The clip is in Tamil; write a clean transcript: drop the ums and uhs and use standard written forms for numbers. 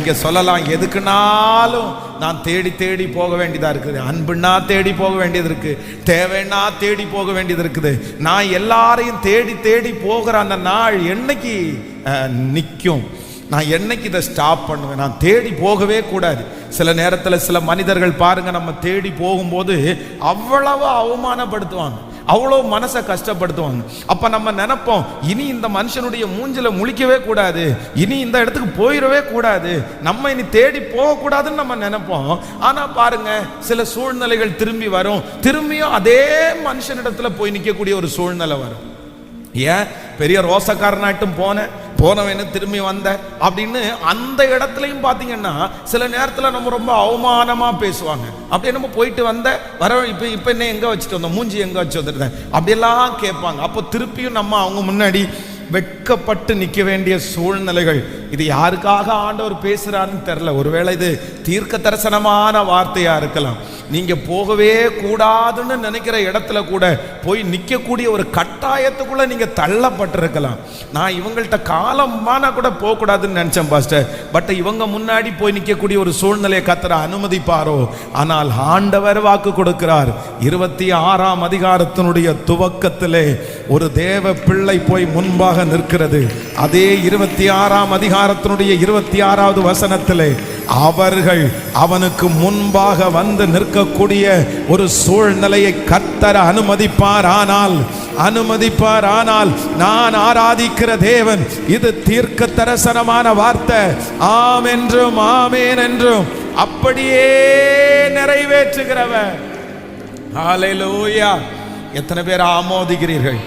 நீங்க சொல்லலாம், எதுக்குனாலும் நான் தேடி தேடி போக வேண்டியதா இருக்குது, அன்புன்னா தேடி போக வேண்டியது இருக்கு, தேவைன்னா தேடி போக வேண்டியது இருக்குது. நான் எல்லாரையும் தேடி தேடி போகிற அந்த நாள் என்னைக்கு நிற்கும்? நான் என்னைக்கு இதை ஸ்டாப் பண்ணுவேன்? நான் தேடி போகவே கூடாது. சில நேரத்தில் சில மனிதர்கள் பாருங்க, நம்ம தேடி போகும்போது அவ்வளவு அவமானப்படுத்துவாங்க, அவ்வளோ மனசை கஷ்டப்படுத்துவாங்க. அப்ப நம்ம நினைப்போம், இனி இந்த மனுஷனுடைய மூஞ்சில முழிக்கவே கூடாது, இனி இந்த இடத்துக்கு போயிடவே கூடாது, நம்ம இனி தேடி போக கூடாதுன்னு நம்ம நினைப்போம். ஆனா பாருங்க, சில சூழ்நிலைகள் திரும்பி வரும், திரும்பியும் அதே மனுஷனிடத்துல போய் நிற்கக்கூடிய ஒரு சூழ்நிலை வரும். ஏன் பெரிய ரோசக்காரனாட்டும் போனவன்னு திரும்பி வந்த அப்படின்னு அந்த இடத்துலையும் பார்த்தீங்கன்னா சில நேரத்தில் நம்ம ரொம்ப அவமானமா பேசுவாங்க. அப்படியே நம்ம போயிட்டு வர இப்போ என்ன எங்க வச்சுட்டு வந்தோம், மூஞ்சி எங்க வச்சு வந்துருந்தேன் அப்படியெல்லாம் கேட்பாங்க. அப்போ திருப்பியும் நம்ம அவங்க முன்னாடி வெட்கப்பட்டு நிற்க வேண்டிய சூழ்நிலைகள். இது யாருக்காக ஆண்டவர் பேசுறாருன்னு தெரியல. ஒருவேளை இது தீர்க்க தரிசனமான வார்த்தையா இருக்கலாம். நீங்க போகவே கூடாதுன்னு நினைக்கிற இடத்துல கூட போய் நிற்கக்கூடிய ஒரு கட்டாயத்துக்குள்ள நீங்க தள்ளப்பட்டிருக்கலாம். நான் இவங்கள்ட்ட காலமான கூட போக கூடாதுன்னு நினைச்சேன் பாஸ்டர், பட் இவங்க முன்னாடி போய் நிற்கக்கூடிய ஒரு சூழ்நிலையை கர்த்தர் அனுமதிப்பாரோ? ஆனால் ஆண்டவர் வாக்கு கொடுக்கிறார். 26ஆம் அதிகாரத்தினுடைய துவக்கத்திலே ஒரு தேவ பிள்ளை போய் முன்பாக நிற்கிறது. அதே 26ஆம் அதிகாரத்தினுடைய 26வது வசனத்திலே அவர்கள் அவனுக்கு முன்பாக வந்து நிற்கக்கூடிய ஒரு சூழ்நிலையை கர்த்தர் அனுமதிப்பார். நான் ஆராதிக்கிற தேவன் இது தீர்க்க தரிசனமான வார்த்தை. ஆம் என்றும் ஆமேன் என்றும் அப்படியே நிறைவேற்றுகிறவர். ஹல்லேலூயா! எத்தனை பேர் ஆமோதிக்கிறீர்கள்?